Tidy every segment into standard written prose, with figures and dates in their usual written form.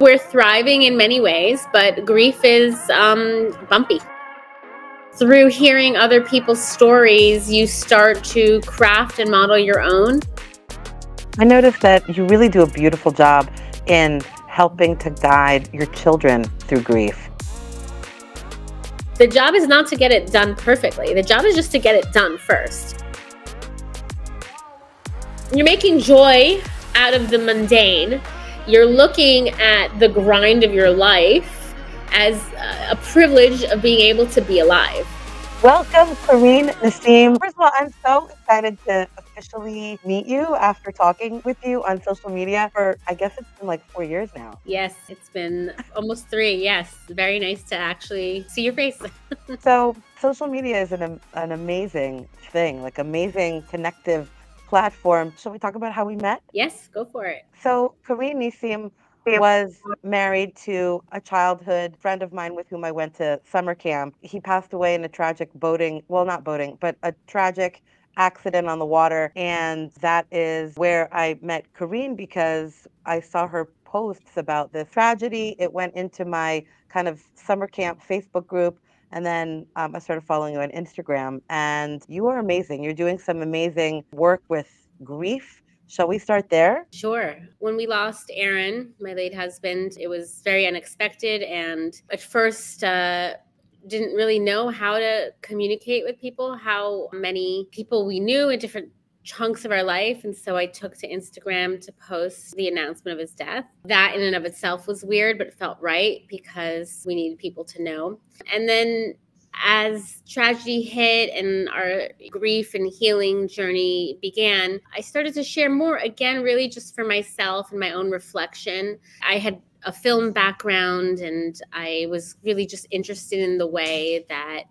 We're thriving in many ways, but grief is bumpy. Through hearing other people's stories, you start to craft and model your own. I noticed that you really do a beautiful job in helping to guide your children through grief. The job is not to get it done perfectly. The job is just to get it done first. You're making joy out of the mundane. You're looking at the grind of your life as a privilege of being able to be alive. Welcome, Karine, Nissim. First of all, I'm so excited to officially meet you after talking with you on social media for, I guess it's been like 4 years now. Yes, it's been almost 3. Yes, very nice to actually see your face. So social media is an amazing thing, like amazing connective platform. Shall we talk about how we met? Yes, go for it. So Karine Nissim was married to a childhood friend of mine with whom I went to summer camp. He passed away in a tragic not boating, but a tragic accident on the water. And that is where I met Karine because I saw her posts about this tragedy. It went into my kind of summer camp Facebook group. And then I started following you on Instagram. And you are amazing. You're doing some amazing work with grief. Shall we start there? Sure. When we lost Aaron, my late husband, it was very unexpected. And at first, didn't really know how to communicate with people, how many people we knew in different chunks of our life. And so I took to Instagram to post the announcement of his death. That in and of itself was weird, but it felt right because we needed people to know. And then as tragedy hit and our grief and healing journey began, I started to share more, again, really just for myself and my own reflection. I had a film background and I was really just interested in the way that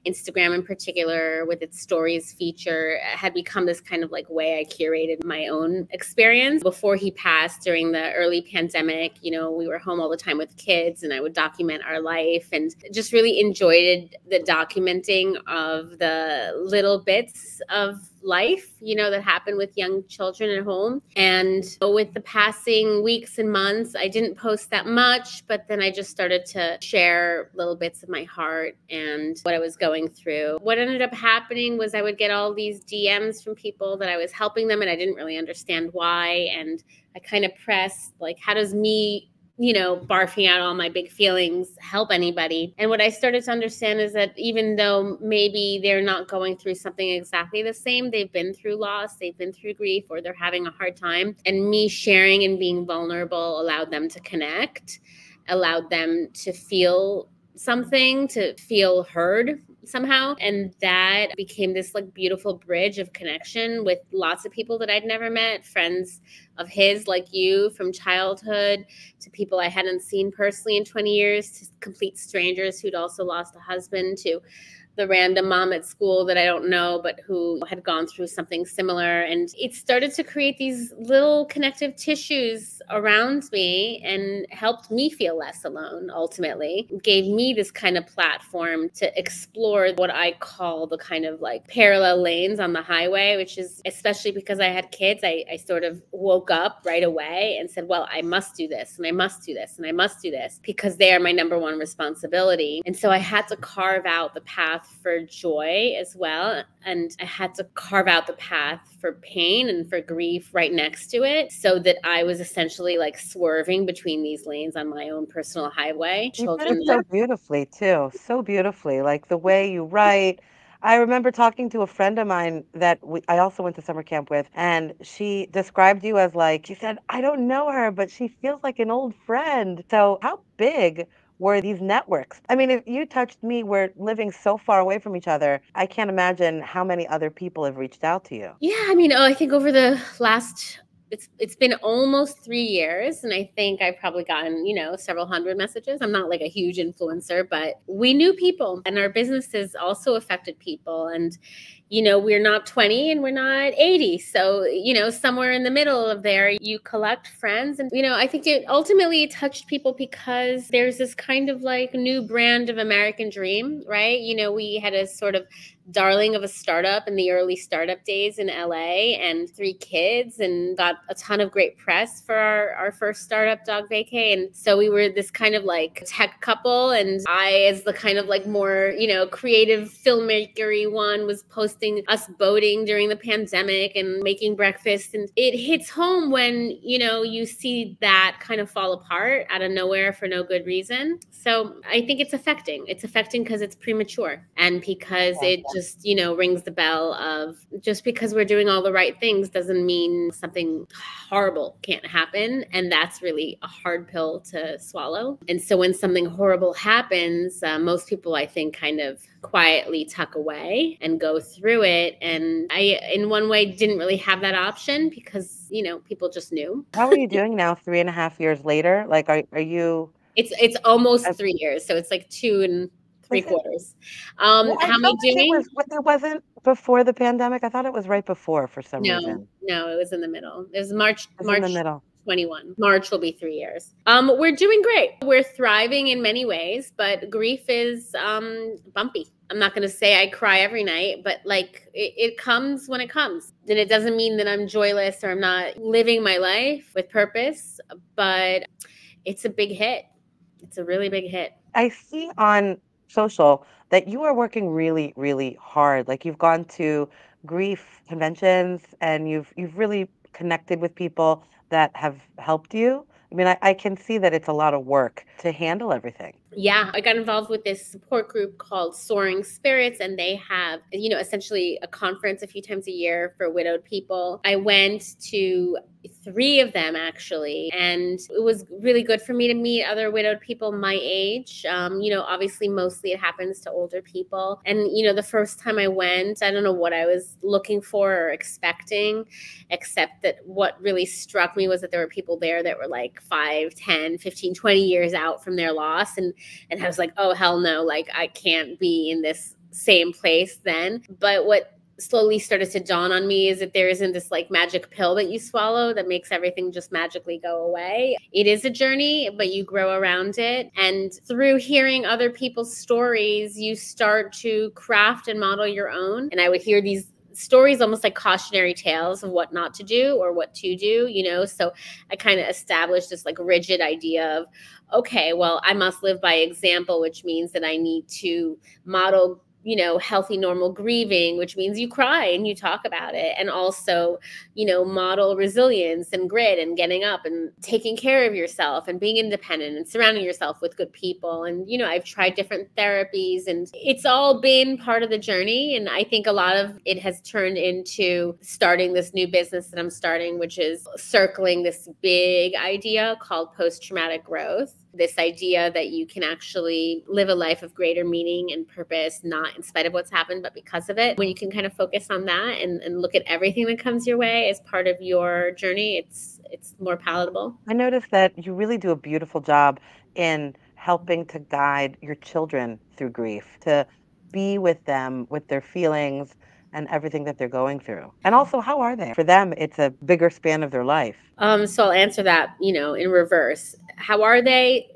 Instagram in particular, with its stories feature, had become this kind of like way I curated my own experience. Before he passed during the early pandemic, we were home all the time with kids and I would document our life and just really enjoyed the documenting of the little bits of life, that happened with young children at home. And with the passing weeks and months, I didn't post that much, but then I just started to share little bits of my heart and what I was going through. What ended up happening was I would get all these DMs from people that I was helping them and I didn't really understand why. And I kind of pressed like, how does me barfing out all my big feelings help anybody? And what I started to understand is that even though maybe they're not going through something exactly the same, they've been through loss, they've been through grief, or they're having a hard time. And me sharing and being vulnerable allowed them to connect, allowed them to feel something, to feel heard somehow. And that became this like beautiful bridge of connection with lots of people that I'd never met, friends of his like you from childhood, to people I hadn't seen personally in 20 years, to complete strangers who'd also lost a husband, to the random mom at school that I don't know, but who had gone through something similar. And it started to create these little connective tissues around me and helped me feel less alone, ultimately. It gave me this kind of platform to explore what I call the kind of like parallel lanes on the highway, which is, especially because I had kids, I sort of woke up right away and said, well, I must do this and I must do this and I must do this because they are my number one responsibility. And so I had to carve out the path for joy as well. And I had to carve out the path for pain and for grief right next to it so that I was essentially like swerving between these lanes on my own personal highway. You did it so beautifully too. So beautifully. Like the way you write. I remember talking to a friend of mine that I also went to summer camp with, and she described you as like, she said, I don't know her, but she feels like an old friend. So how big were these networks? I mean, if you touched me, we're living so far away from each other. I can't imagine how many other people have reached out to you. Yeah, I mean, I think over the last it's been almost 3 years, and I think I've probably gotten, several hundred messages. I'm not like a huge influencer, but we knew people and our businesses also affected people. And, we're not 20 and we're not 80. So, somewhere in the middle of there, you collect friends. And, I think it ultimately touched people because there's this kind of like new brand of American dream, right? We had a sort of darling of a startup in the early startup days in LA and 3 kids and got a ton of great press for our first startup, Dog Vacay. And so we were this kind of like tech couple. And I, as the kind of like more, creative filmmakery one, was posting us boating during the pandemic and making breakfast. And it hits home when, you see that kind of fall apart out of nowhere for no good reason. So I think it's affecting. It's affecting because it's premature and because it just, rings the bell of just because we're doing all the right things doesn't mean something horrible can't happen. And that's really a hard pill to swallow. And so when something horrible happens, most people, I think, kind of quietly tuck away and go through it. And I, in one way, didn't really have that option because, people just knew. How are you doing now, 3.5 years later? Like, are you? It's almost 3 years. So it's like 2 3/4. Well, I How am I felt like doing? it wasn't before the pandemic. I thought it was right before for some No, reason. no, it was in the middle. It was March It's in the middle. 21. March will be 3 years. We're doing great. We're thriving in many ways, but grief is bumpy. I'm not going to say I cry every night, but like it comes when it comes. And it doesn't mean that I'm joyless or I'm not living my life with purpose, but it's a big hit. It's a really big hit. I see on social that you are working really, really hard. Like you've gone to grief conventions and you've really connected with people that have helped you. I mean, I can see that it's a lot of work to handle everything. Yeah, I got involved with this support group called Soaring Spirits, and they have, essentially a conference a few times a year for widowed people. I went to 3 of them actually, and it was really good for me to meet other widowed people my age. Obviously mostly it happens to older people. And, the first time I went, I don't know what I was looking for or expecting, except that what really struck me was that there were people there that were like 5, 10, 15, 20 years out from their loss. And I was like, oh, hell no, like I can't be in this same place then. But what slowly started to dawn on me is that there isn't this like magic pill that you swallow that makes everything just magically go away. It is a journey, but you grow around it. And through hearing other people's stories, you start to craft and model your own. And I would hear these stories almost like cautionary tales of what not to do or what to do, so I kind of established this like rigid idea of, okay, well, I must live by example, which means that I need to model healthy, normal grieving, which means you cry and you talk about it. And also, model resilience and grit and getting up and taking care of yourself and being independent and surrounding yourself with good people. And, I've tried different therapies and it's all been part of the journey. And I think a lot of it has turned into starting this new business that I'm starting, which is circling this big idea called post-traumatic growth. This idea that you can actually live a life of greater meaning and purpose, not in spite of what's happened, but because of it. When you can kind of focus on that and look at everything that comes your way as part of your journey, it's more palatable. I noticed that you really do a beautiful job in helping to guide your children through grief, to be with them, with their feelings and everything that they're going through. And also, how are they? For them, it's a bigger span of their life. So I'll answer that, in reverse. How are they?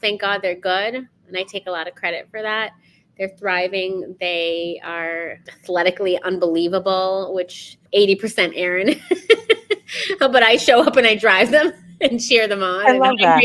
Thank God they're good. And I take a lot of credit for that. They're thriving. They are athletically unbelievable, which 80% Aaron. But I show up and I drive them and cheer them on. I love that.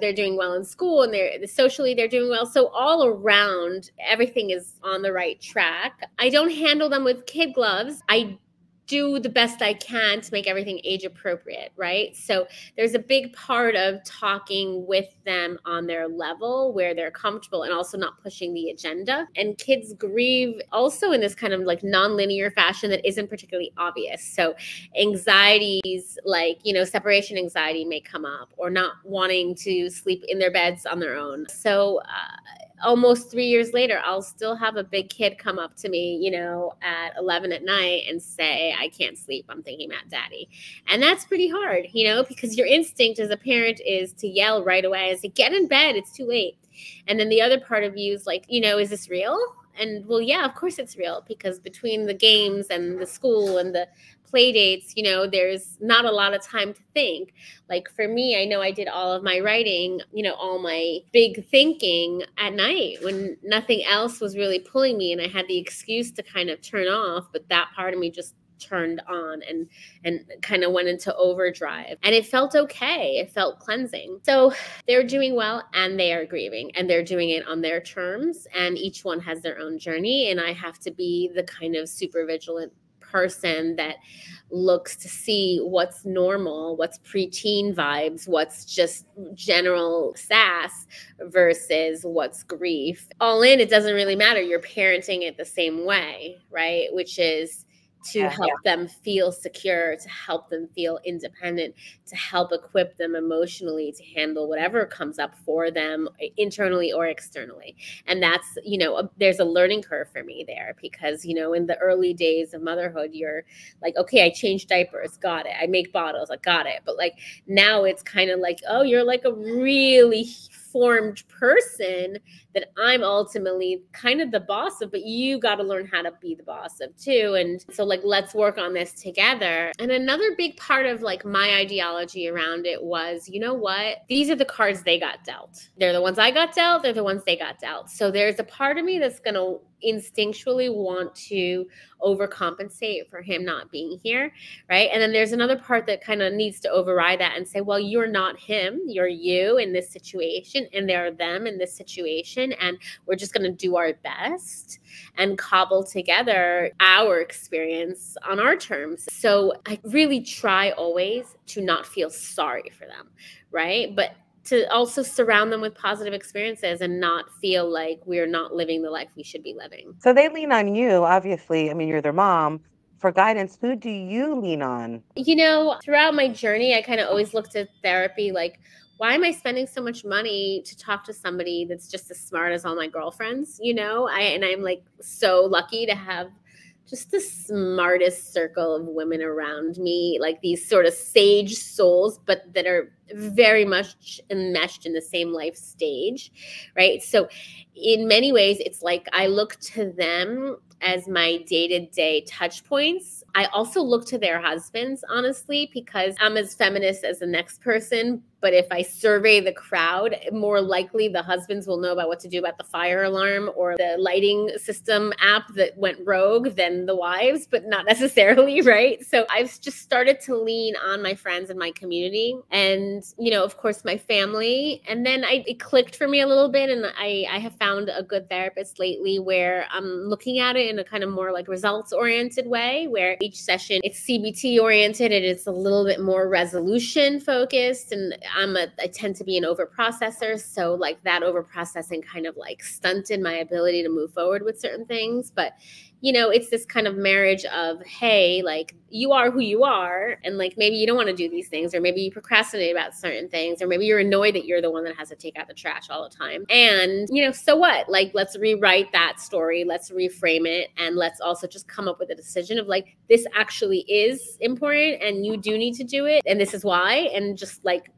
They're doing well in school and they're socially, they're doing well. So all around, everything is on the right track. I don't handle them with kid gloves. I do the best I can to make everything age appropriate, right? So there's a big part of talking with them on their level where they're comfortable and also not pushing the agenda. And kids grieve also in this kind of like nonlinear fashion that isn't particularly obvious. So anxieties like, separation anxiety may come up or not wanting to sleep in their beds on their own. So almost 3 years later, I'll still have a big kid come up to me, at 11 at night and say, I can't sleep. I'm thinking about daddy. And that's pretty hard, because your instinct as a parent is to yell right away and say, get in bed. It's too late. And then the other part of you is like, is this real? And well, yeah, of course it's real, because between the games and the school and the play dates, there's not a lot of time to think. Like for me, I know I did all of my writing, all my big thinking at night when nothing else was really pulling me, and I had the excuse to kind of turn off, but that part of me just turned on and kind of went into overdrive, and it felt okay. It felt cleansing. So they're doing well, and they are grieving, and they're doing it on their terms, and each one has their own journey, and I have to be the kind of super vigilant person that looks to see what's normal, what's preteen vibes, what's just general sass versus what's grief. All in, it doesn't really matter. You're parenting it the same way, right? Which is to help them feel secure, to help them feel independent, to help equip them emotionally to handle whatever comes up for them internally or externally. And that's, there's a learning curve for me there, because, in the early days of motherhood, you're like, okay, I change diapers, got it. I make bottles, I got it. But like now it's kind of like, oh, you're like a really formed person that I'm ultimately kind of the boss of, but you got to learn how to be the boss of too. And so like, let's work on this together. And another big part of like my ideology around it was, you know what? These are the cards they got dealt. They're the ones I got dealt. They're the ones they got dealt. So there's a part of me that's going to instinctually want to overcompensate for him not being here, right? And then there's another part that kind of needs to override that and say, well, you're not him, you're you in this situation, and they're them in this situation, and we're just going to do our best and cobble together our experience on our terms. So I really try always to not feel sorry for them, right? But to also surround them with positive experiences and not feel like we're not living the life we should be living. So they lean on you, obviously. I mean, you're their mom for guidance. Who do you lean on? Throughout my journey, I kind of always looked at therapy like, why am I spending so much money to talk to somebody that's just as smart as all my girlfriends? I'm like so lucky to have just the smartest circle of women around me, like these sort of sage souls, but that are very much enmeshed in the same life stage, right? So in many ways, it's like I look to them as my day-to-day touch points. I also look to their husbands, honestly, because I'm as feminist as the next person. But if I survey the crowd, more likely the husbands will know about what to do about the fire alarm or the lighting system app that went rogue than the wives, but not necessarily, right? So I've just started to lean on my friends and my community and, of course, my family. And then it clicked for me a little bit. And I have found a good therapist lately where I'm looking at it in a kind of more like results oriented way, where each session it's CBT oriented and it's a little bit more resolution focused. And I tend to be an over processor. So like that over processing kind of like stunted my ability to move forward with certain things. But it's this kind of marriage of, hey, like you are who you are. And like, maybe you don't want to do these things, or maybe you procrastinate about certain things, or maybe you're annoyed that you're the one that has to take out the trash all the time. And, so what? Like, let's rewrite that story. Let's reframe it. And let's also just come up with a decision of like, this actually is important and you do need to do it. And this is why. And just like,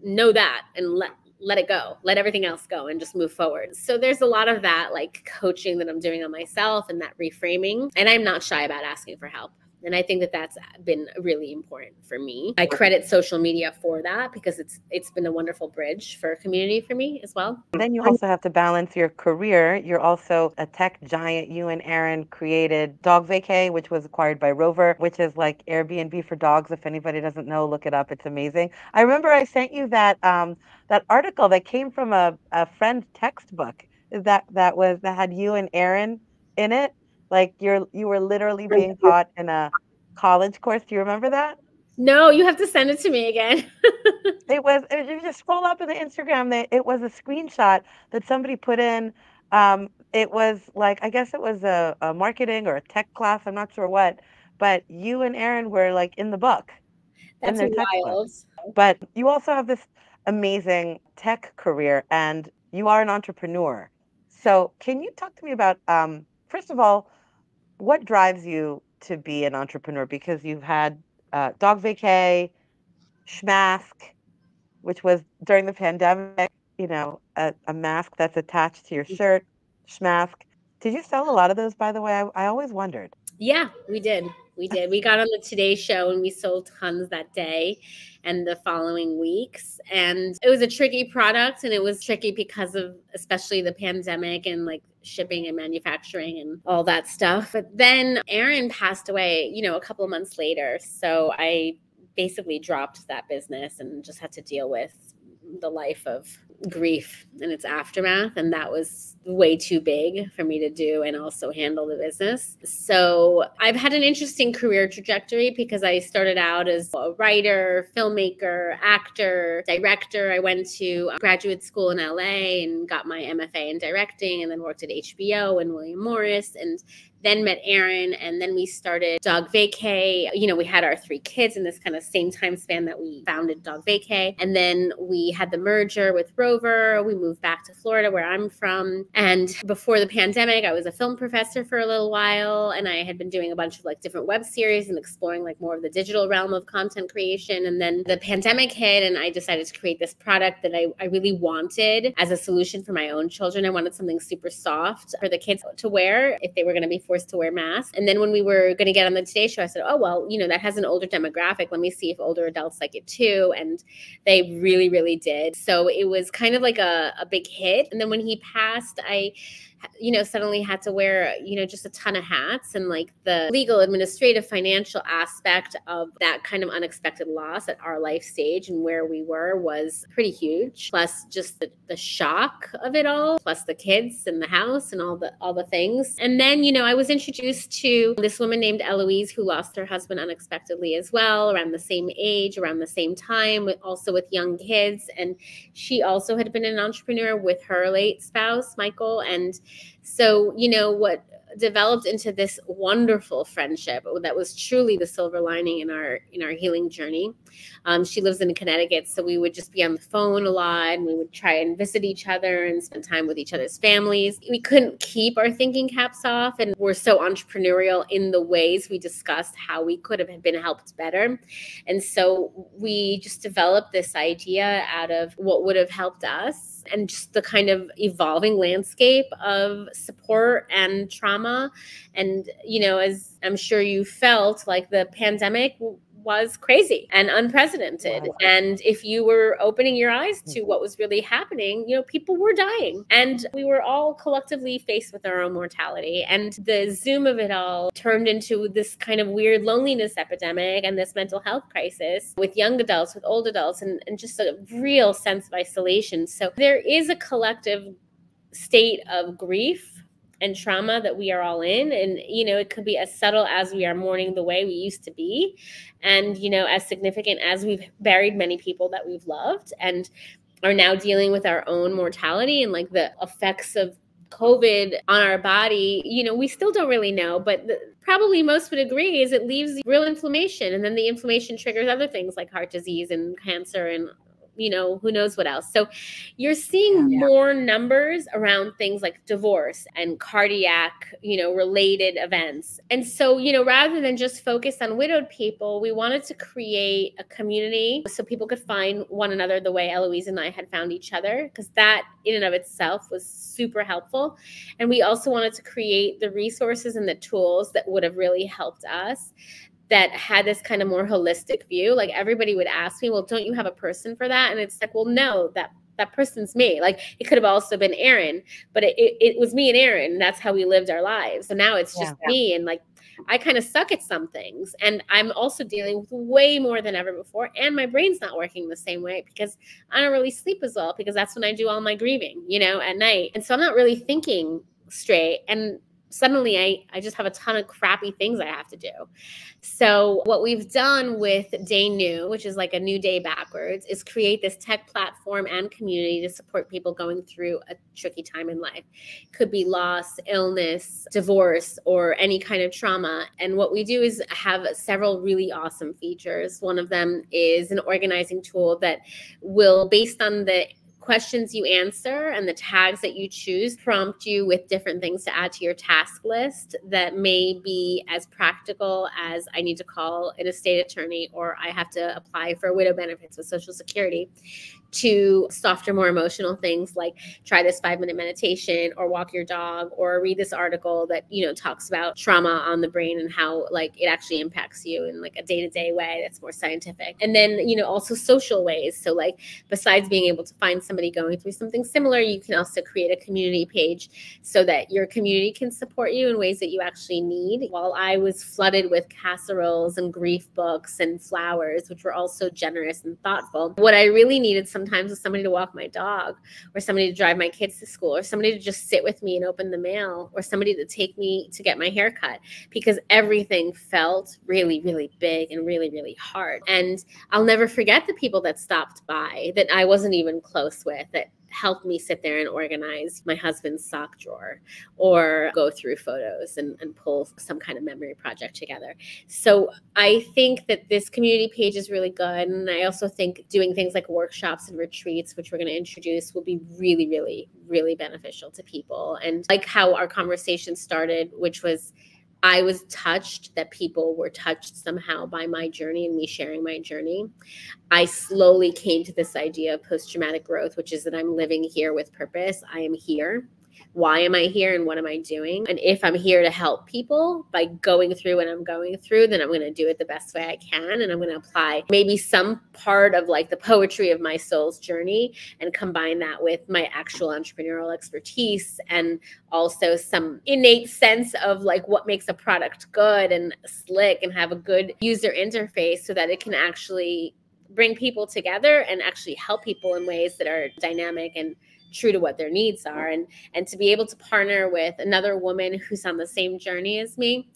know that and let it go, let everything else go and just move forward. So there's a lot of that like coaching that I'm doing on myself and that reframing. And I'm not shy about asking for help. And I think that that's been really important for me. I credit social media for that because it's been a wonderful bridge for community for me as well. Then you also have to balance your career. You're also a tech giant. You and Aaron created Dog Vacay, which was acquired by Rover, which is like Airbnb for dogs. If anybody doesn't know, look it up. It's amazing. I remember I sent you that article that came from a friend textbook that had you and Aaron in it. Like you were literally being taught in a college course. Do you remember that? No, you have to send it to me again. If you just scroll up in the Instagram, it was a screenshot that somebody put in. It was like, I guess it was a marketing or a tech class, I'm not sure what, but you and Aaron were like in the book, in That's their textbook. wild. But you also have this amazing tech career and you are an entrepreneur. So can you talk to me about, first of all, what drives you to be an entrepreneur? Because you've had Dog Vacay, Schmask, which was during the pandemic, a mask that's attached to your shirt, Schmask. Did you sell a lot of those, by the way? I always wondered. Yeah, we did. We did. We got on the Today Show and we sold tons that day and the following weeks. And it was a tricky product, and it was tricky because of especially the pandemic and like shipping and manufacturing and all that stuff. But then Aaron passed away, a couple of months later. So I basically dropped that business and just had to deal with the life of grief and its aftermath. And that was way too big for me to do and also handle the business. So I've had an interesting career trajectory because I started out as a writer, filmmaker, actor, director. I went to graduate school in LA and got my MFA in directing, and then worked at HBO and William Morris, and then met Aaron, and then we started Dog Vacay. We had our 3 kids in this kind of same time span that we founded Dog Vacay. And then we had the merger with Rover. We moved back to Florida, where I'm from. And before the pandemic, I was a film professor for a little while, and I had been doing a bunch of like different web series and exploring like more of the digital realm of content creation. And then the pandemic hit, and I decided to create this product that I really wanted as a solution for my own children. I wanted something super soft for the kids to wear if they were going to be forced to wear masks. And then when we were going to get on the Today Show, I said, oh, well, that has an older demographic. Let me see if older adults like it too. And they really, really did. So it was kind of like a big hit. And then when he passed, I suddenly had to wear, just a ton of hats, and like the legal, administrative, financial aspect of that kind of unexpected loss at our life stage and where we were was pretty huge. Plus just the shock of it all, plus the kids and the house and all the things. And then, I was introduced to this woman named Eloise who lost her husband unexpectedly as well, around the same age, around the same time, also with young kids. And she also had been an entrepreneur with her late spouse, Michael. And so, what developed into this wonderful friendship that was truly the silver lining in our healing journey. She lives in Connecticut, so we would just be on the phone a lot, and we would try and visit each other and spend time with each other's families. We couldn't keep our thinking caps off, and we're so entrepreneurial in the ways we discussed how we could have been helped better. And so we just developed this idea out of what would have helped us and just the kind of evolving landscape of support and trauma. And, as I'm sure you felt, like the pandemic was crazy and unprecedented. Wow. And if you were opening your eyes to what was really happening, people were dying, and we were all collectively faced with our own mortality. And the Zoom of it all turned into this kind of weird loneliness epidemic and this mental health crisis with young adults, with old adults, and just a real sense of isolation. So there is a collective state of grief and trauma that we are all in. And, it could be as subtle as we are mourning the way we used to be. And, as significant as we've buried many people that we've loved and are now dealing with our own mortality and like the effects of COVID on our body, we still don't really know, but probably most would agree is it leaves real inflammation. And then the inflammation triggers other things like heart disease and cancer and who knows what else. So you're seeing more numbers around things like divorce and cardiac, related events. And so, rather than just focus on widowed people, we wanted to create a community so people could find one another the way Eloise and I had found each other, because that in and of itself was super helpful. And we also wanted to create the resources and the tools that would have really helped us, that had this kind of more holistic view. Like everybody would ask me, well, don't you have a person for that? And it's like, well, no, that person's me. Like it could have also been Aaron, but it was me and Aaron. And that's how we lived our lives. So now it's just me. And like, I kind of suck at some things. And I'm also dealing with way more than ever before. And my brain's not working the same way because I don't really sleep as well, because that's when I do all my grieving, at night. And so I'm not really thinking straight. And suddenly I just have a ton of crappy things I have to do. So what we've done with Day New, which is like a new day backwards, is create this tech platform and community to support people going through a tricky time in life. It could be loss, illness, divorce, or any kind of trauma. And what we do is have several really awesome features. One of them is an organizing tool that will, based on the questions you answer and the tags that you choose prompt you with different things to add to your task list that may be as practical as I need to call an estate attorney, or I have to apply for widow benefits with Social Security, to softer, more emotional things like try this 5-minute meditation or walk your dog or read this article that, talks about trauma on the brain and how like it actually impacts you in like a day-to-day way that's more scientific. And then, also social ways. So like besides being able to find somebody going through something similar, you can also create a community page so that your community can support you in ways that you actually need. While I was flooded with casseroles and grief books and flowers, which were also generous and thoughtful, what I really needed sometimes was somebody to walk my dog, or somebody to drive my kids to school, or somebody to just sit with me and open the mail, or somebody to take me to get my hair cut, because everything felt really, really big and really, really hard. And I'll never forget the people that stopped by that I wasn't even close with, that helped me sit there and organize my husband's sock drawer or go through photos and pull some kind of memory project together. So I think that this community page is really good. And I also think doing things like workshops and retreats, which we're going to introduce, will be really, really, really beneficial to people. And like how our conversation started, which was I was touched that people were touched somehow by my journey and me sharing my journey. I slowly came to this idea of post-traumatic growth, which is that I'm living here with purpose. I am here. Why am I here and what am I doing? And if I'm here to help people by going through what I'm going through, then I'm going to do it the best way I can. And I'm going to apply maybe some part of like the poetry of my soul's journey and combine that with my actual entrepreneurial expertise and also some innate sense of like what makes a product good and slick and have a good user interface so that it can actually bring people together and actually help people in ways that are dynamic and true to what their needs are. And to be able to partner with another woman who's on the same journey as me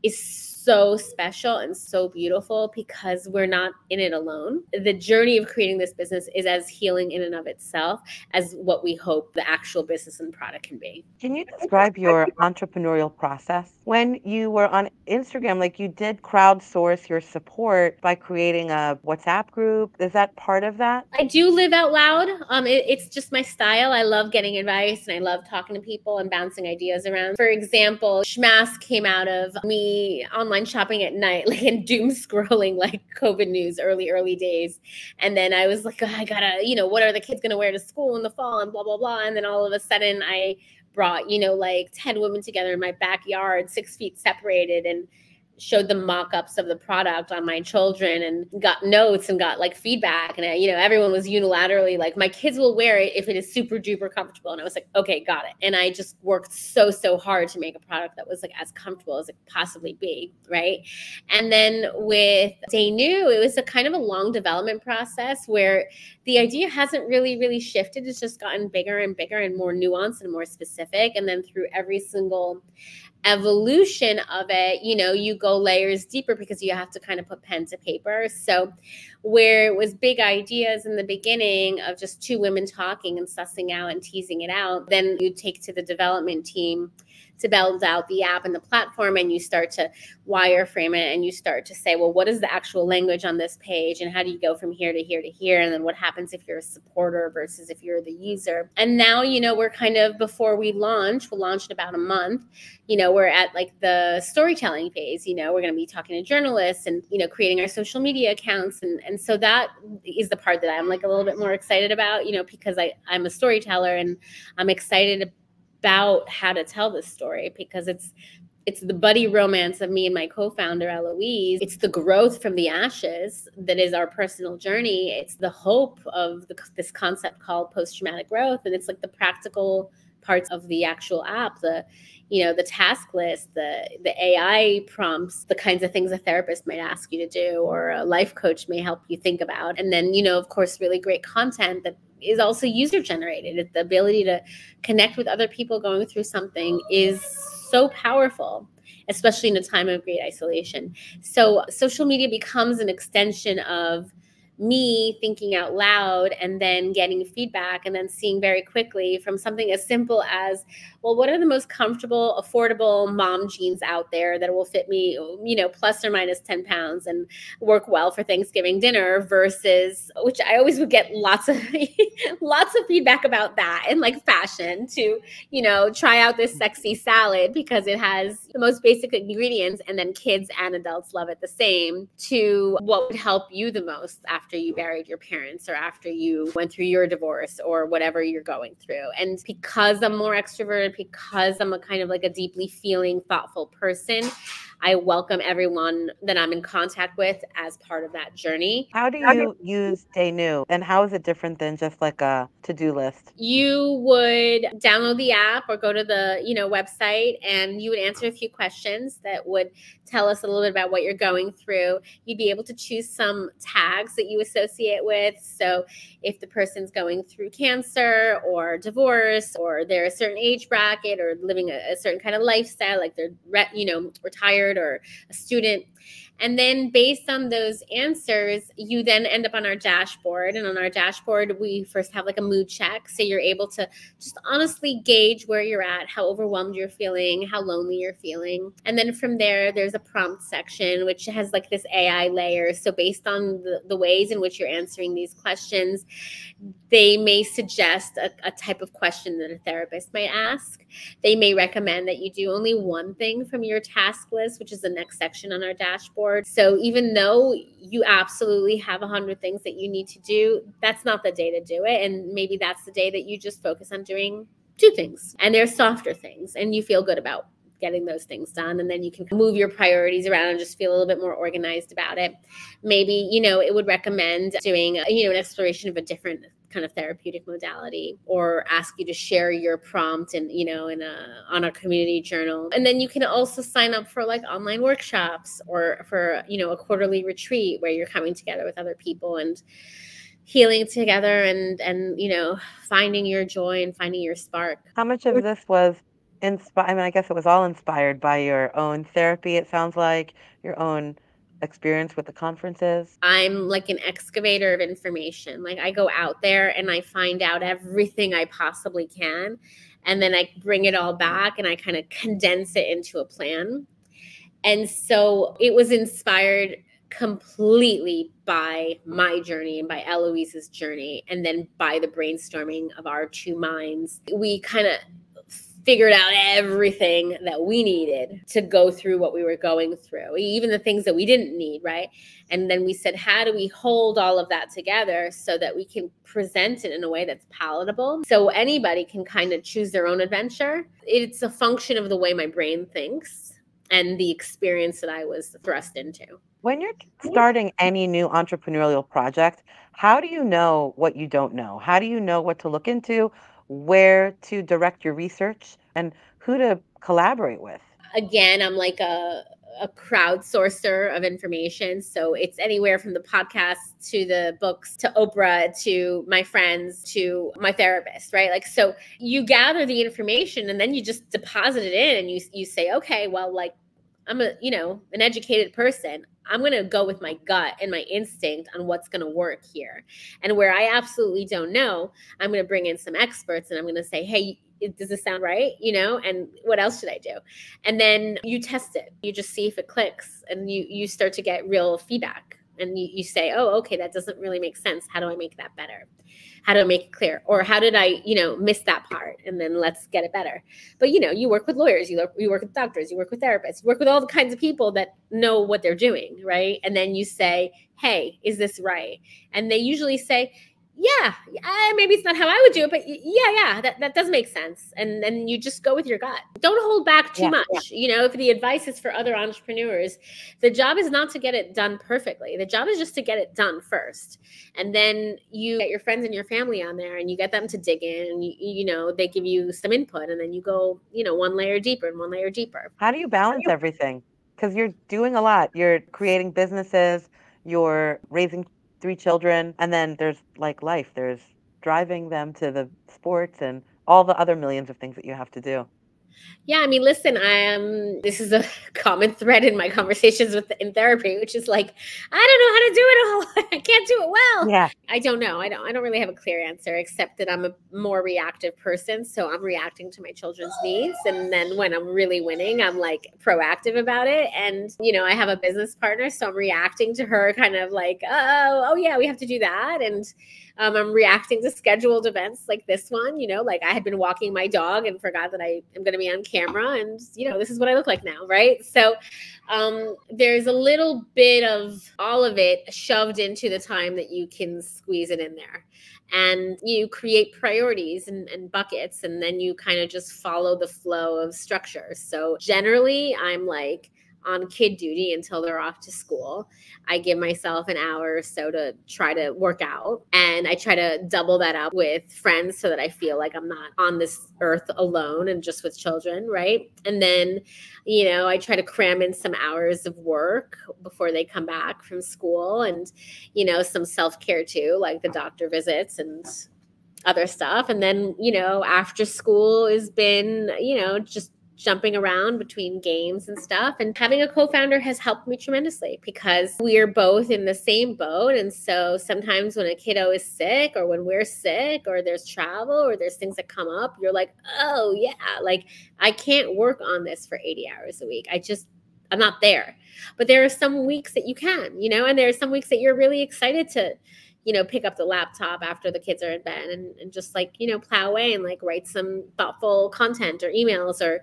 is so special and so beautiful, because we're not in it alone. The journey of creating this business is as healing in and of itself as what we hope the actual business and product can be. Can you describe your entrepreneurial process? When you were on Instagram, like you did crowdsource your support by creating a WhatsApp group. Is that part of that? I do live out loud. It's just my style. I love getting advice and I love talking to people and bouncing ideas around. For example, Schmass came out of me online shopping at night, like in doom scrolling, like COVID news, early days. And then I was like, oh, I gotta, what are the kids gonna wear to school in the fall and blah, blah, blah. And then all of a sudden I brought, like 10 women together in my backyard, 6 feet separated, and showed them mock-ups of the product on my children and got notes and got like feedback. And, everyone was unilaterally like, my kids will wear it if it is super duper comfortable. And I was like, okay, got it. And I just worked so hard to make a product that was like as comfortable as it could possibly be. Right. And then with Day New, it was a kind of a long development process where the idea hasn't really shifted. It's just gotten bigger and bigger and more nuanced and more specific. And then through every single evolution of it, you go layers deeper because you have to kind of put pen to paper. So where it was big ideas in the beginning of just 2 women talking and sussing out and teasing it out, then you take to the development team to build out the app and the platform, and you start to wireframe it, and you start to say, well, what is the actual language on this page, and how do you go from here to here to here, and then what happens if you're a supporter versus if you're the user. And now, we're kind of, before we'll launch in about a month, we're at like the storytelling phase. We're going to be talking to journalists and, creating our social media accounts. And so that is the part that I'm like a little bit more excited about, because I'm a storyteller and I'm excited about how to tell this story, because it's the buddy romance of me and my co-founder, Eloise. It's the growth from the ashes that is our personal journey. It's the hope of this concept called post-traumatic growth. And it's like the practical parts of the actual app, the task list, the AI prompts, the kinds of things a therapist might ask you to do or a life coach may help you think about. And then, of course, really great content that is also user generated. The ability to connect with other people going through something is so powerful, especially in a time of great isolation. So social media becomes an extension of me thinking out loud and then getting feedback and then seeing very quickly from something as simple as, well, what are the most comfortable, affordable mom jeans out there that will fit me, plus or minus 10 pounds and work well for Thanksgiving dinner, versus, which I always would get lots of lots of feedback about that, and like fashion, to try out this sexy salad because it has the most basic ingredients, and then kids and adults love it the same, to what would help you the most after you buried your parents or after you went through your divorce or whatever you're going through. And because I'm more extroverted, because I'm a kind of like a deeply feeling, thoughtful person, I welcome everyone that I'm in contact with as part of that journey. How do you use Day New, and how is it different than just like a to-do list? You would download the app or go to the website, and you would answer a few questions that would tell us a little bit about what you're going through. You'd be able to choose some tags that you associate with. So if the person's going through cancer or divorce, or they're a certain age bracket, or living a certain kind of lifestyle, like they're retired or a student. And then based on those answers, you then end up on our dashboard. And on our dashboard, we first have like a mood check. So you're able to just honestly gauge where you're at, how overwhelmed you're feeling, how lonely you're feeling. And then from there, there's a prompt section, which has like this AI layer. So based on the ways in which you're answering these questions, they may suggest a type of question that a therapist might ask. They may recommend that you do only one thing from your task list, which is the next section on our dashboard. So even though you absolutely have 100 things that you need to do, that's not the day to do it. And maybe that's the day that you just focus on doing 2 things, and they're softer things, and you feel good about getting those things done. And then you can move your priorities around and just feel a little bit more organized about it. Maybe, it would recommend doing, an exploration of a different kind of therapeutic modality, or ask you to share your prompt and on a community journal. And then you can also sign up for like online workshops, or for a quarterly retreat where you're coming together with other people and healing together, and finding your joy and finding your spark. How much of this was inspired? I mean, I guess it was all inspired by your own therapy, it sounds like, your own experience with the conferences. I'm like an excavator of information. Like, I go out there and I find out everything I possibly can, and then I bring it all back and I kind of condense it into a plan. And so it was inspired completely by my journey and by Eloise's journey, and then by the brainstorming of our 2 minds. We kind of figured out everything that we needed to go through what we were going through, even the things that we didn't need, right? And then we said, how do we hold all of that together so that we can present it in a way that's palatable, so anybody can kind of choose their own adventure? It's a function of the way my brain thinks and the experience that I was thrust into. When you're starting any new entrepreneurial project, how do you know what you don't know? How do you know what to look into, where to direct your research, and who to collaborate with? Again, I'm like a crowdsourcer of information. So it's anywhere from the podcast to the books to Oprah to my friends to my therapist, right? Like, so you gather the information and then you just deposit it in, and you say, okay, well, like, I'm an educated person. I'm going to go with my gut and my instinct on what's going to work here. And where I absolutely don't know, I'm going to bring in some experts and I'm going to say, hey, does this sound right? And what else should I do? And then you test it. You just see if it clicks, and you start to get real feedback, and you say, oh, okay, that doesn't really make sense. How do I make that better? How do I make it clear? Or how did I, miss that part? And then let's get it better. But, you work with lawyers, you work with doctors, you work with therapists, you work with all the kinds of people that know what they're doing, right? And then you say, hey, is this right? And they usually say, yeah, maybe it's not how I would do it, but yeah, that does make sense. And then you just go with your gut. Don't hold back too much. If the advice is for other entrepreneurs, the job is not to get it done perfectly. The job is just to get it done first. And then you get your friends and your family on there, and you get them to dig in, and they give you some input, and then you go, one layer deeper and one layer deeper. How do you balance everything? Because you're doing a lot. You're creating businesses, you're raising 3 children, and then there's like life. There's driving them to the sports and all the other millions of things that you have to do. Yeah, I mean, listen, this is a common thread in my conversations in therapy, which is like, I don't know how to do it all. I can't do it well. Yeah. I don't know. I don't really have a clear answer, except that I'm a more reactive person. So I'm reacting to my children's needs. And then when I'm really winning, I'm like proactive about it. And, I have a business partner, so I'm reacting to her kind of like, oh yeah, we have to do that. And I'm reacting to scheduled events like this one, like I had been walking my dog and forgot that I am going to be on camera, and, this is what I look like now. Right. So there's a little bit of all of it shoved into the time that you can squeeze it in there. And you create priorities and buckets, and then you kind of just follow the flow of structure. So generally, I'm like on kid duty until they're off to school. I give myself an hour or so to try to work out, and I try to double that up with friends so that I feel like I'm not on this earth alone and just with children, right? And then, I try to cram in some hours of work before they come back from school, and, some self-care too, like the doctor visits and other stuff. And then, after school has been, just jumping around between games and stuff. And having a co-founder has helped me tremendously because we're both in the same boat. And so sometimes when a kiddo is sick, or when we're sick, or there's travel, or there's things that come up, you're like, oh yeah, like I can't work on this for 80 hours a week. I'm not there. But there are some weeks that you can, and there are some weeks that you're really excited to, pick up the laptop after the kids are in bed, and just like, plow away and like write some thoughtful content or emails, or,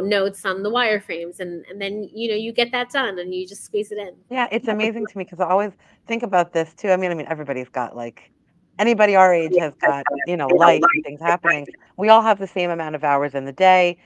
notes on the wireframes. And then, you get that done and you just squeeze it in. Yeah, it's amazing to me because I always think about this too. I mean, everybody's got like anybody our age has got, life and things happening. We all have the same amount of hours in the day.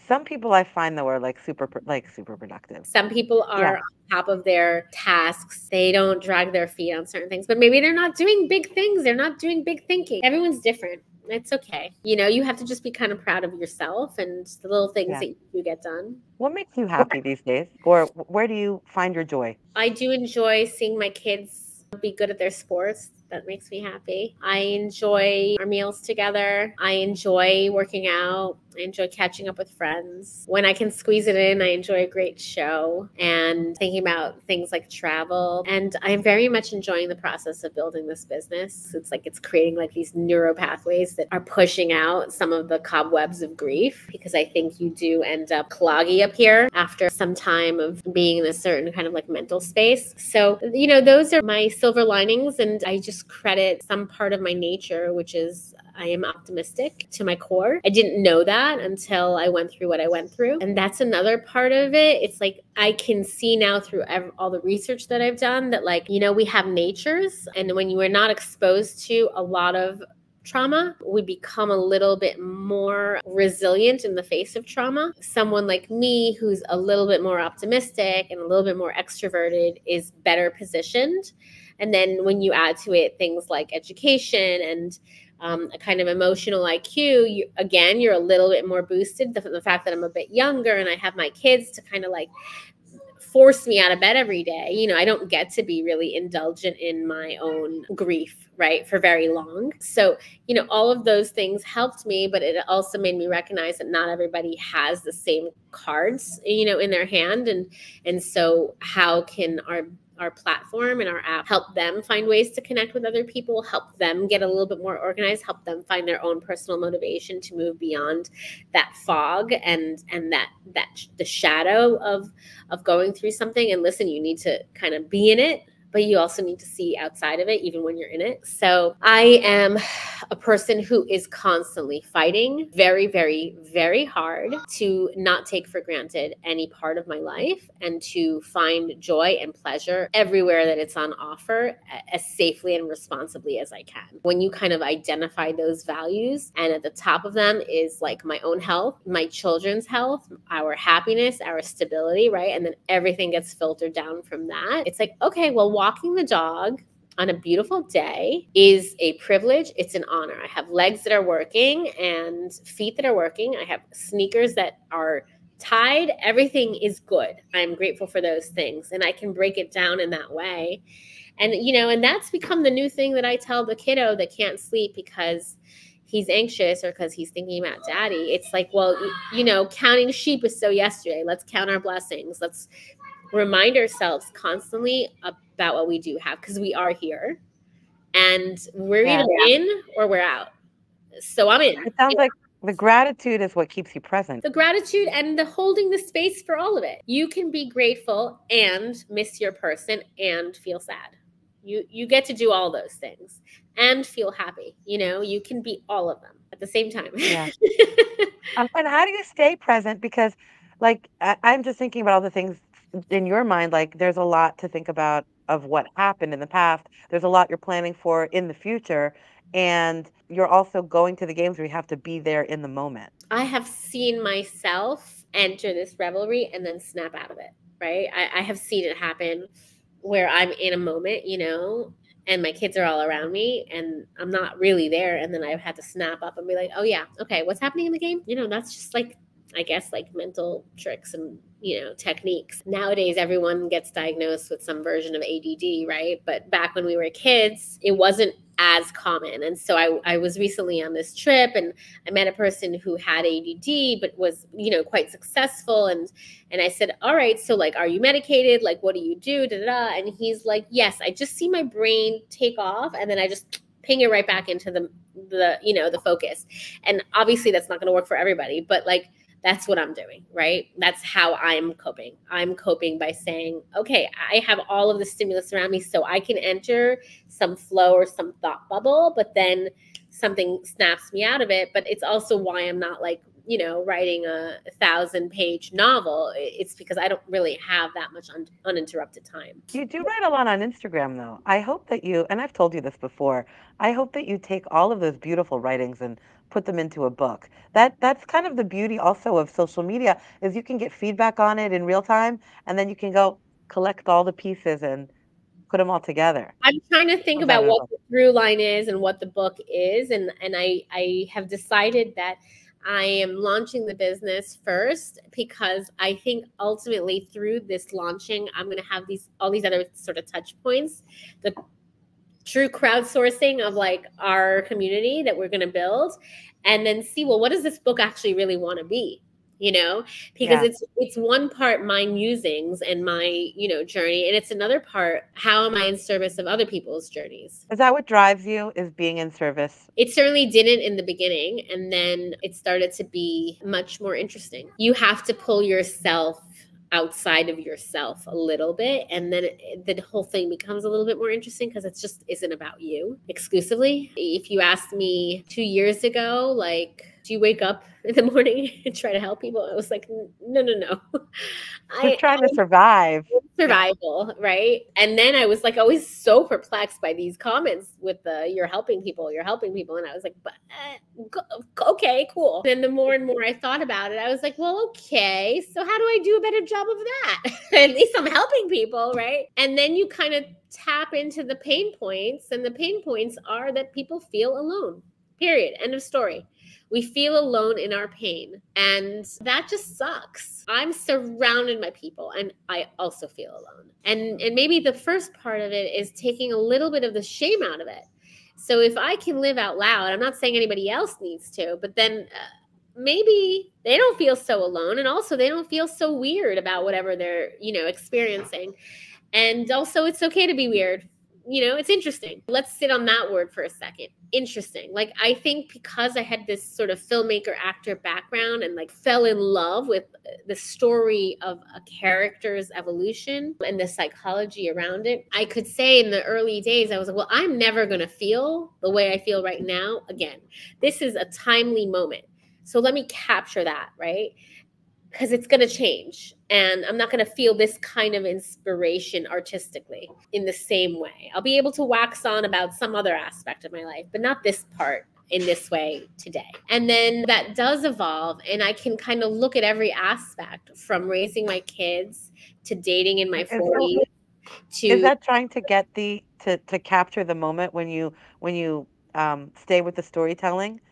Some people I find though are like super productive. Some people Yeah. are on top of their tasks. They don't drag their feet on certain things, but maybe they're not doing big things. They're not doing big thinking. Everyone's different. It's okay. You have to just be kind of proud of yourself and the little things Yeah. that you get done. What makes you happy these days? Or where do you find your joy? I do enjoy seeing my kids be good at their sports. That makes me happy. I enjoy our meals together. I enjoy working out. I enjoy catching up with friends. When I can squeeze it in, I enjoy a great show and thinking about things like travel. And I'm very much enjoying the process of building this business. It's like it's creating like these neuro pathways that are pushing out some of the cobwebs of grief, because I think you do end up cloggy up here after some time of being in a certain kind of like mental space. So, those are my silver linings, and I just credit some part of my nature, which is I am optimistic to my core. I didn't know that until I went through what I went through. And that's another part of it. It's like I can see now through all the research that I've done that, like, we have natures. And when you are not exposed to a lot of trauma, we become a little bit more resilient in the face of trauma. Someone like me, who's a little bit more optimistic and a little bit more extroverted, is better positioned. And then when you add to it things like education and a kind of emotional IQ, you're a little bit more boosted. The fact that I'm a bit younger and I have my kids to kind of like force me out of bed every day. I don't get to be really indulgent in my own grief, right, for very long. So, all of those things helped me, but it also made me recognize that not everybody has the same cards, in their hand. And so how can our platform and our app help them find ways to connect with other people, help them get a little bit more organized, help them find their own personal motivation to move beyond that fog and that the shadow of going through something. And listen, you need to kind of be in it, but you also need to see outside of it, even when you're in it. So I am a person who is constantly fighting very, very, very hard to not take for granted any part of my life and to find joy and pleasure everywhere that it's on offer as safely and responsibly as I can. When you kind of identify those values, and at the top of them is like my own health, my children's health, our happiness, our stability, right? And then everything gets filtered down from that. It's like, okay, well, walking the dog on a beautiful day is a privilege. It's an honor. I have legs that are working and feet that are working. I have sneakers that are tied. Everything is good. I'm grateful for those things. And I can break it down in that way. And, and that's become the new thing that I tell the kiddo that can't sleep because he's anxious or because he's thinking about daddy, it's like, well, you know, counting sheep is so yesterday. Let's count our blessings. Let's remind ourselves constantly about what we do have, because we are here and we're either in or we're out. So I'm in. It sounds like the gratitude is what keeps you present. The gratitude and the holding the space for all of it. You can be grateful and miss your person and feel sad. You get to do all those things and feel happy. You know, you can be all of them at the same time. Yeah. And how do you stay present? Because, like, I'm just thinking about all the things in your mind. Like, there's a lot to think about of what happened in the past. There's a lot you're planning for in the future. And you're also going to the games where you have to be there in the moment. I have seen myself enter this revelry and then snap out of it, right? I have seen it happen where I'm in a moment, you know, and my kids are all around me and I'm not really there. And then I've had to snap up and be like, oh, yeah, okay, what's happening in the game? You know, that's just like, I guess, like mental tricks and, you know, techniques. Nowadays, everyone gets diagnosed with some version of ADD, right? But back when we were kids, it wasn't as common. And so I was recently on this trip and I met a person who had ADD, but was, you know, quite successful. And I said, all right, so like, are you medicated? Like, what do you do? Da, da, da. And he's like, yes, I just see my brain take off and then I just ping it right back into the you know, the focus. And obviously that's not going to work for everybody, but like, that's what I'm doing, right? That's how I'm coping. I'm coping by saying, okay, I have all of the stimulus around me, so I can enter some flow or some thought bubble, but then something snaps me out of it. But it's also why I'm not like, you know, writing a 1,000-page novel. It's because I don't really have that much uninterrupted time. You do write a lot on Instagram, though. I hope that you, and I've told you this before, I hope that you take all of those beautiful writings and put them into a book. That's kind of the beauty also of social media, is you can get feedback on it in real time, and then you can go collect all the pieces and put them all together. I'm trying to think about what the through line is and what the book is, and I have decided that I am launching the business first because I think ultimately through this launching, I'm going to have all these other sort of touch points, the true crowdsourcing of like our community that we're going to build, and then see, well, what does this book actually really want to be? You know, because it's one part my musings and my, you know, journey, and it's another part, how am I in service of other people's journeys? Is that what drives you, is being in service? It certainly didn't in the beginning, and then it started to be much more interesting. You have to pull yourself outside of yourself a little bit, and then the whole thing becomes a little bit more interesting because it just isn't about you exclusively. If you asked me 2 years ago, like, do you wake up in the morning and try to help people? I was like, no. Just trying to survive. Survival, right? And then I was like always so perplexed by these comments with the you're helping people. And I was like, but okay, cool. And the more and more I thought about it, I was like, well, okay, so how do I do a better job of that? At least I'm helping people, right? And then you kind of tap into the pain points, and the pain points are that people feel alone. Period. End of story. We feel alone in our pain, and that just sucks. I'm surrounded by people, and I also feel alone. And maybe the first part of it is taking a little bit of the shame out of it. So if I can live out loud, I'm not saying anybody else needs to, but then maybe they don't feel so alone, and also they don't feel so weird about whatever they're, you know, experiencing. And also it's okay to be weird. You know, it's interesting. Let's sit on that word for a second. Interesting. Like, I think because I had this sort of filmmaker actor background and like fell in love with the story of a character's evolution and the psychology around it, I could say in the early days, I was like, well, I'm never going to feel the way I feel right now again. This is a timely moment. So let me capture that, right? Because it's going to change, and I'm not going to feel this kind of inspiration artistically in the same way. I'll be able to wax on about some other aspect of my life, but not this part in this way today. And then that does evolve, and I can kind of look at every aspect from raising my kids to dating in my 40s. Is that trying to get to capture the moment when you stay with the storytelling?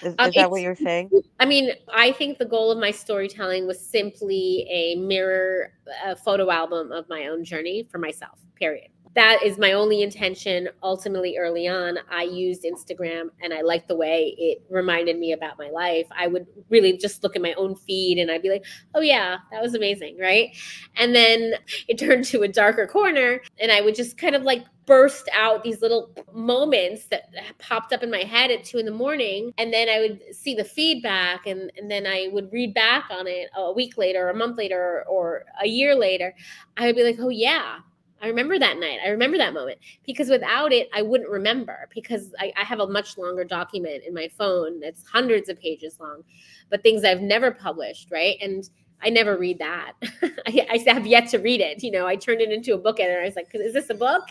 Is that what you're saying? I mean, I think the goal of my storytelling was simply a mirror, a photo album of my own journey for myself, period. that is my only intention. Ultimately, early on, I used Instagram and I liked the way it reminded me about my life. I would really just look at my own feed and I'd be like, oh yeah, that was amazing, right? And then it turned to a darker corner and I would just kind of like burst out these little moments that popped up in my head at 2 in the morning. And then I would see the feedback and then I would read back on it a week later, a month later, or a year later. I would be like, oh yeah, I remember that night. I remember that moment, because without it, I wouldn't remember, because I have a much longer document in my phone that's hundreds of pages long, but things I've never published, right? And I never read that. I have yet to read it. I turned it into a book and I was like, is this a book?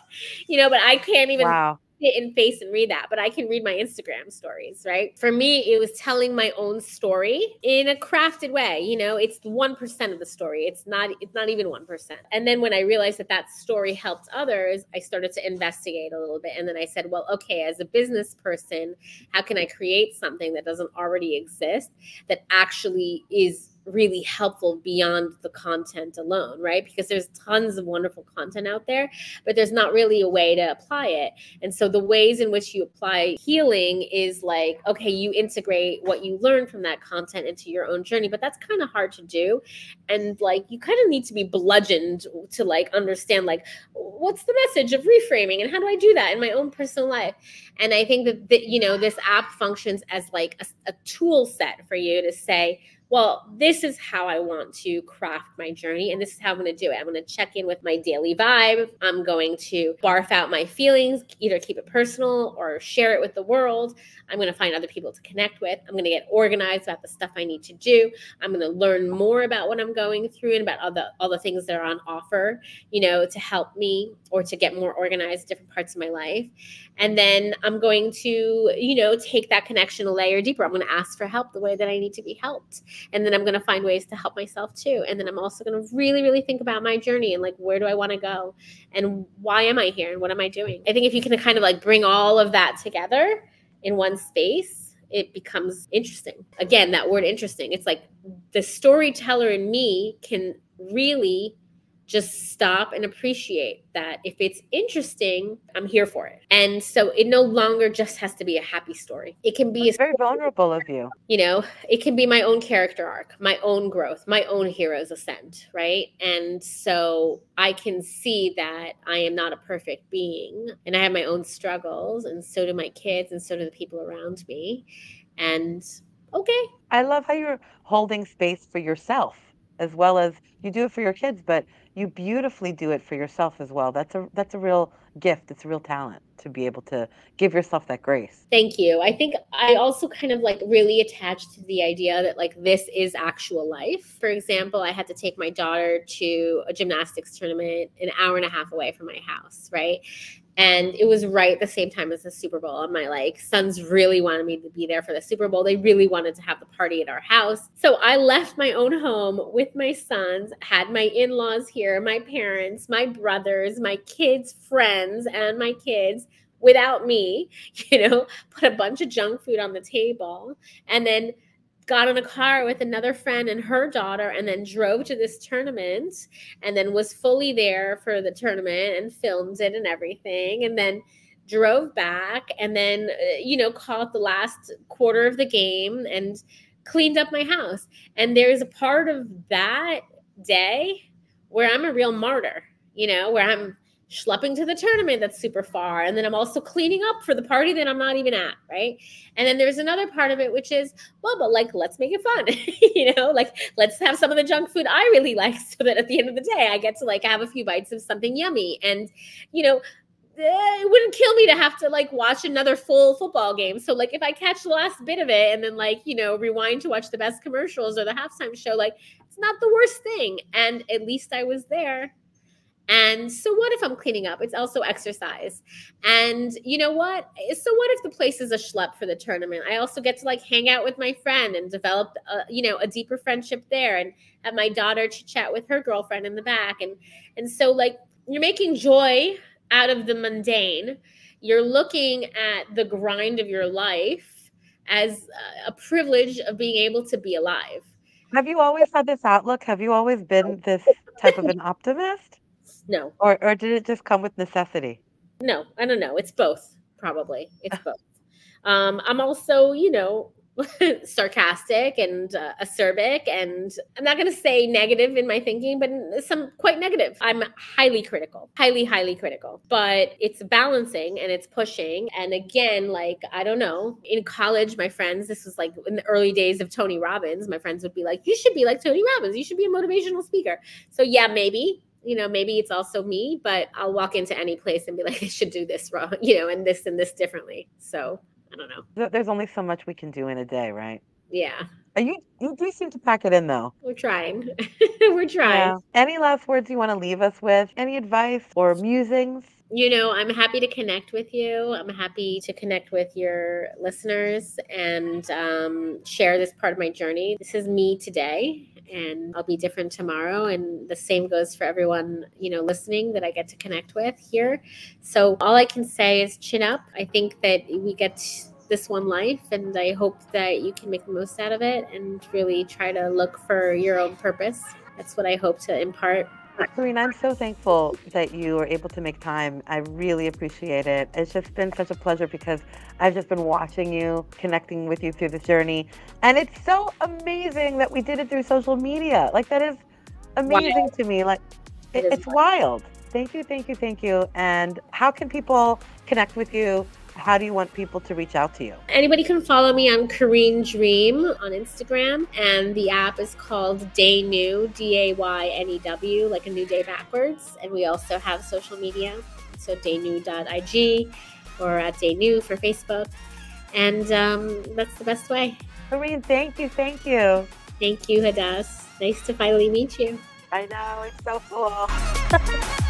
But I can't even Wow. sit in face and read that, but I can read my Instagram stories, right? For me, it was telling my own story in a crafted way. It's 1% of the story. It's not even 1%. And then when I realized that story helped others, I started to investigate a little bit. And then I said, well, okay, as a business person, how can I create something that doesn't already exist that actually is really helpful beyond the content alone, right? Because there's tons of wonderful content out there, but there's not really a way to apply it. And so the ways in which you apply healing is like, okay, you integrate what you learn from that content into your own journey, but that's kind of hard to do. And like, you kind of need to be bludgeoned to like understand like, what's the message of reframing and how do I do that in my own personal life? And I think that this app functions as like a tool set for you to say, well, this is how I want to craft my journey, and this is how I'm going to do it. I'm going to check in with my daily vibe. I'm going to barf out my feelings, either keep it personal or share it with the world. I'm going to find other people to connect with. I'm going to get organized about the stuff I need to do. I'm going to learn more about what I'm going through and about all the things that are on offer, to help me or to get more organized in different parts of my life. And then I'm going to, take that connection a layer deeper. I'm going to ask for help the way that I need to be helped. And then I'm going to find ways to help myself too. And then I'm also going to really, really think about my journey and like, where do I want to go? And why am I here? And what am I doing? I think if you can kind of like bring all of that together in one space, it becomes interesting. Again, that word interesting. It's like the storyteller in me can really just stop and appreciate that if it's interesting, I'm here for it. And so it no longer just has to be a happy story. It can be It's very vulnerable of you. It can be my own character arc, my own growth, my own hero's ascent, right? And so I can see that I am not a perfect being and I have my own struggles, and so do my kids, and so do the people around me. And okay. I love how you're holding space for yourself as well as you do it for your kids, but you beautifully do it for yourself as well. That's a real gift. It's a real talent to be able to give yourself that grace. Thank you. I think I also kind of like really attached to the idea that like this is actual life. For example, I had to take my daughter to a gymnastics tournament an hour and a half away from my house, right? And it was right at the same time as the Super Bowl. And my like sons really wanted me to be there for the Super Bowl. They really wanted to have the party at our house. So I left my own home with my sons, had my in-laws here, my parents, my brothers, my kids' friends, and my kids without me, put a bunch of junk food on the table, and then got in a car with another friend and her daughter, and then drove to this tournament, and then was fully there for the tournament and filmed it and everything, and then drove back, and then caught the last quarter of the game and cleaned up my house. And there's a part of that day where I'm a real martyr, where I'm schlepping to the tournament that's super far, and then I'm also cleaning up for the party that I'm not even at, right? And then there's another part of it which is, well, but like, let's make it fun. Like, let's have some of the junk food I really like, so that at the end of the day I get to like have a few bites of something yummy. And it wouldn't kill me to have to like watch another full football game. So like, if I catch the last bit of it and then like rewind to watch the best commercials or the halftime show, like, it's not the worst thing. And at least I was there. And so what if I'm cleaning up? It's also exercise. And you know what? So what if the place is a schlep for the tournament? I also get to like hang out with my friend and develop, a deeper friendship there, and have my daughter chit chat with her girlfriend in the back. And so like, you're making joy out of the mundane. You're looking at the grind of your life as a privilege of being able to be alive. Have you always had this outlook? Have you always been this type of an optimist? No, or did it just come with necessity? no, I don't know. It's both, probably. It's both. I'm also, sarcastic and acerbic, and I'm not going to say negative in my thinking, but some quite negative. I'm highly critical, highly, highly critical, but it's balancing and it's pushing. And again, like, I don't know, in college, my friends, this was like in the early days of Tony Robbins, my friends would be like, you should be like Tony Robbins. You should be a motivational speaker. So yeah, maybe. Maybe it's also me, but I'll walk into any place and be like, I should do this wrong, and this differently. So I don't know. There's only so much we can do in a day, right? Yeah, You do seem to pack it in though. we're trying. We're trying. Yeah. Any last words you want to leave us with? Any advice or musings? I'm happy to connect with you. I'm happy to connect with your listeners and share this part of my journey. This is me today, and I'll be different tomorrow. And the same goes for everyone, listening that I get to connect with here. So all I can say is chin up. I think that we get this one life, and I hope that you can make the most out of it and really try to look for your own purpose. That's what I hope to impart. Karine, I'm so thankful that you were able to make time. I really appreciate it. It's just been such a pleasure because I've just been watching you, connecting with you through this journey. And it's so amazing that we did it through social media. Like, that is amazing to me. Like, it's wild. Thank you, thank you, thank you. And how can people connect with you? How do you want people to reach out to you? Anybody can follow me on Karine Dream on Instagram, and the app is called Day New, Daynew, like a new day backwards. And we also have social media, so daynew.ig or at Day New for Facebook. And that's the best way. Karine, thank you, thank you. Thank you, Hadass. Nice to finally meet you. I know, it's so cool.